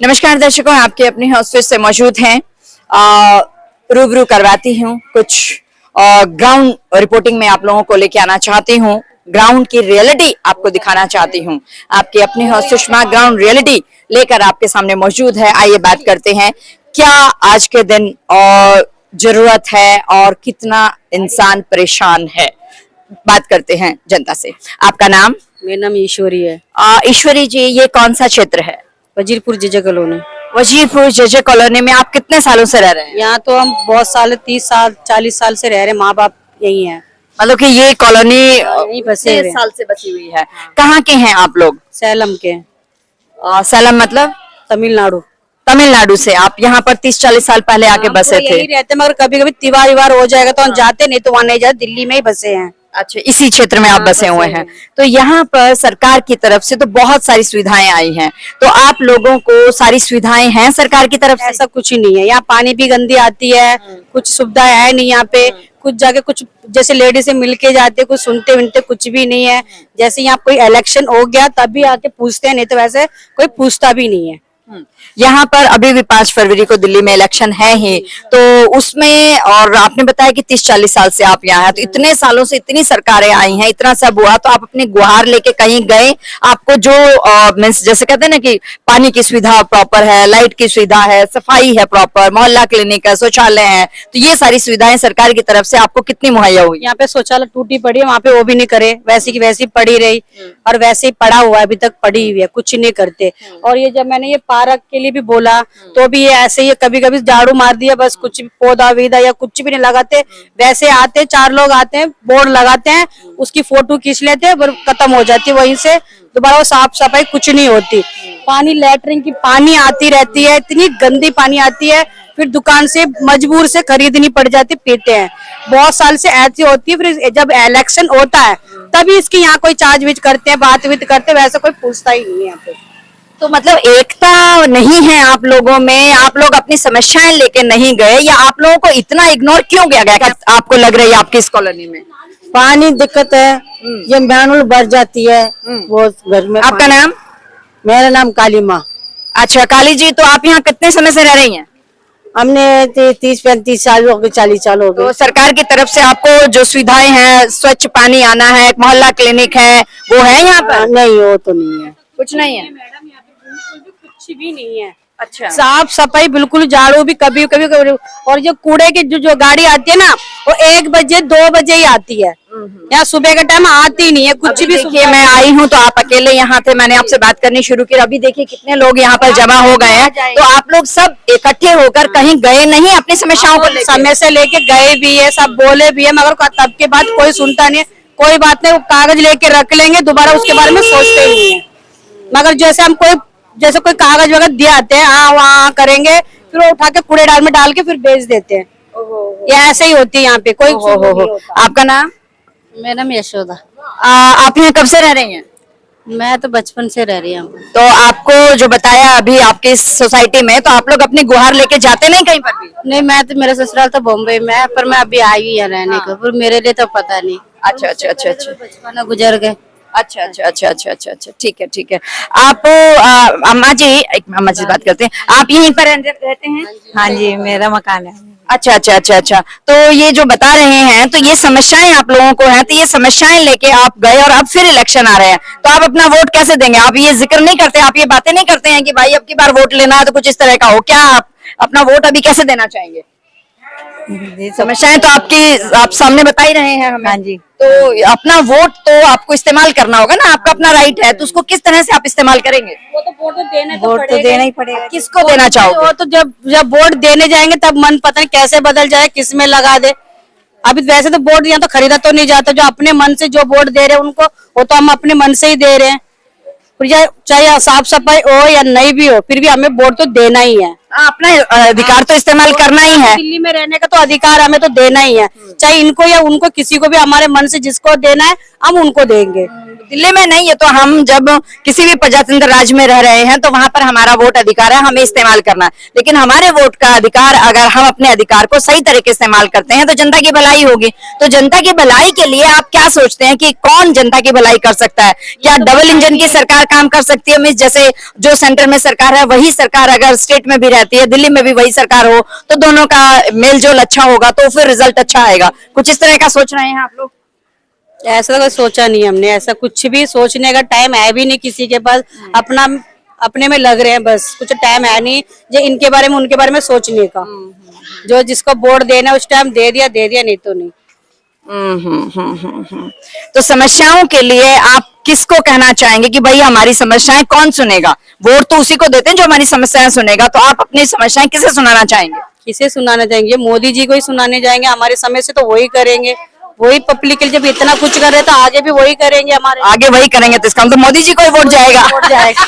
नमस्कार दर्शकों, आपके अपनी हॉस्पिस से मौजूद हैं। रूबरू करवाती हूँ कुछ ग्राउंड रिपोर्टिंग में आप लोगों को लेके आना चाहती हूँ। ग्राउंड की रियलिटी आपको दिखाना चाहती हूँ। आपकी अपनी सुषमा ग्राउंड रियलिटी लेकर आपके सामने मौजूद है। आइए बात करते हैं क्या आज के दिन और जरूरत है और कितना इंसान परेशान है। बात करते हैं जनता से। आपका नाम? मेरा नाम ईश्वरी है। ईश्वरी जी, ये कौन सा क्षेत्र है? Wazirpur JJ colony. Wazirpur JJ colony में आप कितने सालों से रह रहे हैं? यहाँ तो हम बहुत साल, 30 साल 40 साल से रह रहे हैं। माँ बाप यही हैं। मतलब कि ये कॉलोनी यही बसे हुए हैं। साल से बसी हुई है। कहाँ के हैं आप लोग? सैलम के। सैलम मतलब? तमिलनाडु। तमिलनाडु से आप यहाँ पर 30-40 साल पहले आके बसे थे? यही रहते, मगर कभी कभी त्योहार हो जाएगा तो हम जाते, नहीं तो वहाँ नहीं जाते, दिल्ली में ही बसे हैं। अच्छा, इसी क्षेत्र में आप बसे हुए हैं। तो यहाँ पर सरकार की तरफ से तो बहुत सारी सुविधाएं आई हैं, तो आप लोगों को सारी सुविधाएं हैं सरकार की तरफ से? ऐसा कुछ ही नहीं है। यहाँ पानी भी गंदी आती है, कुछ सुविधा है नहीं यहाँ पे। कुछ जगह कुछ जैसे लेडीज से मिलके जाते, कुछ सुनते विनते कुछ भी नहीं है। जैसे यहाँ कोई इलेक्शन हो गया तभी आके पूछते हैं, नहीं तो वैसे कोई पूछता भी नहीं है। यहाँ पर अभी भी 5 फरवरी को दिल्ली में इलेक्शन है ही, तो उसमें और आपने बताया कि 30-40 साल से आप यहाँ हैं, तो इतने सालों से इतनी सरकारें आई हैं, इतना सब हुआ, तो आप अपनी गुहार लेके कहीं गए? आपको जो मीन्स जैसे कहते हैं ना कि पानी की सुविधा प्रॉपर है, लाइट की सुविधा है, सफाई है प्रॉपर, मोहल्ला क्लिनिक है, शौचालय है, तो ये सारी सुविधाएं सरकार की तरफ से आपको कितनी मुहैया हुई? यहाँ पे शौचालय टूटी पड़ी है, वहाँ पे वो भी नहीं करे, वैसी की वैसी पड़ी रही और वैसे ही पड़ा हुआ है, अभी तक पड़ी हुई है, कुछ नहीं करते। और ये जब मैंने ये पार्क के लिए भी बोला तो भी ये ऐसे ही कभी कभी झाड़ू मार दिया, बस कुछ पौधा विधा या कुछ भी नहीं लगाते। वैसे आते 4 लोग आते हैं, बोर्ड लगाते हैं, उसकी फोटो खींच लेते हैं, खत्म हो जाती है। वहीं से दोबारा वो साफ सफाई कुछ नहीं होती। पानी लैटरिन की पानी आती रहती है, इतनी गंदी पानी आती है, फिर दुकान से मजबूर से खरीदनी पड़ जाती, पीते हैं। बहुत साल से ऐसी होती है। फिर जब इलेक्शन होता है तभी इसकी यहाँ कोई चार्ज विच करते हैं, बात वित करते हैं, वैसे कोई पूछता ही नहीं है यहाँ पे। तो मतलब एकता नहीं है आप लोगों में? आप लोग अपनी समस्याएं लेके नहीं गए, या आप लोगों को इतना इग्नोर क्यों किया गया? आपको लग रही है आपकी इस कॉलोनी में पानी दिक्कत है, ये मैनुअल भर जाती है वो घर में। आपका नाम? मेरा नाम काली माँ। अच्छा काली जी, तो आप यहाँ कितने समय से रह रही हैं? हमने 30-35 साल हो गए, 40 साल हो गए। तो सरकार की तरफ से आपको जो सुविधाएं हैं, स्वच्छ पानी आना है, मोहल्ला क्लिनिक है, वो है यहाँ पर? नहीं, वो तो नहीं है, कुछ नहीं है मैडम। यहाँ पे बिल्कुल भी कुछ भी नहीं है। अच्छा, साफ सफाई बिल्कुल, झाड़ू भी कभी कभी। और जो कूड़े की जो गाड़ी आती है ना, वो 1 बजे 2 बजे ही आती है। यहाँ सुबह के टाइम आती नहीं है कुछ भी। देखिए मैं आई हूँ तो आप अकेले यहाँ थे, मैंने आपसे बात करनी शुरू की, अभी देखिए कितने लोग यहाँ पर जमा हो गए हैं। तो आप लोग सब इकट्ठे होकर कहीं गए नहीं अपनी समस्याओं को लेकर? समय से लेके गए भी है, सब बोले भी है, मगर तब के बाद कोई सुनता नहीं है। कोई बात नहीं, वो कागज लेके रख लेंगे, दोबारा उसके बारे में सोचते नहीं है। मगर जैसे कोई कागज वगैरह दिए आते हैं, हाँ वहाँ करेंगे, फिर वो उठा के कूड़ेदान में डाल के फिर बेच देते हैं। ये ऐसे ही होती है यहाँ पे। कोई आपका नाम? मेरा नाम यशोदा। आप यहाँ कब से रह रही हैं? मैं तो बचपन से रह रही हूँ। तो आपको जो बताया अभी आपकी इस सोसाइटी में, तो आप लोग अपनी गुहार लेके जाते नहीं कहीं पर भी? नहीं, मैं तो, मेरा ससुराल तो बॉम्बे में है, पर मैं अभी आई हुई है रहने को, पर मेरे लिए तो पता नहीं। अच्छा अच्छा अच्छा अच्छा, बचपना गुजर गए। अच्छा अच्छा अच्छा अच्छा अच्छा अच्छा, ठीक है ठीक है। आप अम्मा जी, एक अम्मा जी बात करते हैं, आप यहीं पर रहते हैं? हाँ जी, मेरा मकान है। अच्छा अच्छा अच्छा अच्छा, तो ये जो बता रहे हैं, तो ये समस्याएं आप लोगों को हैं, तो ये समस्याएं लेके आप गए और अब फिर इलेक्शन आ रहे हैं, तो आप अपना वोट कैसे देंगे? आप ये जिक्र नहीं करते, आप ये बातें नहीं करते हैं कि भाई अब की बार वोट लेना है तो कुछ इस तरह का हो? क्या आप अपना वोट अभी कैसे देना चाहेंगे? समस्याएं तो आप सामने बता ही रहे हैं हमें। हाँ जी। तो अपना वोट तो आपको इस्तेमाल करना होगा ना, आपका अपना राइट है, तो उसको किस तरह से आप इस्तेमाल करेंगे? वो तो वोट तो देना ही पड़ेगा। किसको देना चाहोगे? वो तो जब वोट देने जाएंगे तब मन पता नहीं कैसे बदल जाए, किस में लगा दे। अभी वैसे तो वोट यहाँ तो खरीदा तो नहीं जाता, जो अपने मन से जो वोट दे रहे हैं उनको, वो तो हम अपने मन से ही दे रहे हैं। चाहे साफ सफाई हो या नहीं भी हो, फिर भी हमें वोट तो देना ही है। अपना अधिकार तो इस्तेमाल करना ही है। दिल्ली में रहने का तो अधिकार हमें तो देना ही है, चाहे इनको या उनको, किसी को भी हमारे मन से जिसको देना है हम उनको देंगे। दिल्ली में नहीं है तो हम जब किसी भी प्रजातंत्र राज्य में रह रहे हैं तो वहां पर हमारा वोट अधिकार है, हमें इस्तेमाल करना है। लेकिन हमारे वोट का अधिकार, अगर हम अपने अधिकार को सही तरीके से इस्तेमाल करते हैं तो जनता की भलाई होगी। तो जनता की भलाई के लिए आप क्या सोचते हैं कि कौन जनता की भलाई कर सकता है? क्या डबल इंजन की सरकार काम कर सकती है? मीन्स जैसे जो सेंटर में सरकार है वही सरकार अगर स्टेट में भी रहती है, दिल्ली में भी वही सरकार हो, तो दोनों का मेल जोल अच्छा होगा तो फिर रिजल्ट अच्छा आएगा। कुछ इस तरह का सोच रहे हैं आप लोग? ऐसा कोई सोचा नहीं हमने, ऐसा कुछ भी सोचने का टाइम है भी नहीं किसी के पास। अपना अपने में लग रहे हैं, बस कुछ टाइम है नहीं जो इनके बारे में उनके बारे में सोचने का। जो जिसको वोट देना उस टाइम दे दिया नहीं तो नहीं। तो समस्याओं के लिए आप किसको कहना चाहेंगे कि भाई हमारी समस्याएं कौन सुनेगा? वोट तो उसी को देते हैं जो हमारी समस्याएं सुनेगा। तो आप अपनी समस्याएं किसे सुनाना चाहेंगे? किसे सुनाना चाहेंगे? मोदी जी को ही सुनाने जाएंगे। हमारे समय से तो वही करेंगे, वही पब्लिक के लिए जब इतना कुछ कर रहे तो आगे भी वही करेंगे। हमारे आगे वही करेंगे तो इसका मतलब मोदी जी को ही वोट जाएगा। वोट जाएगा।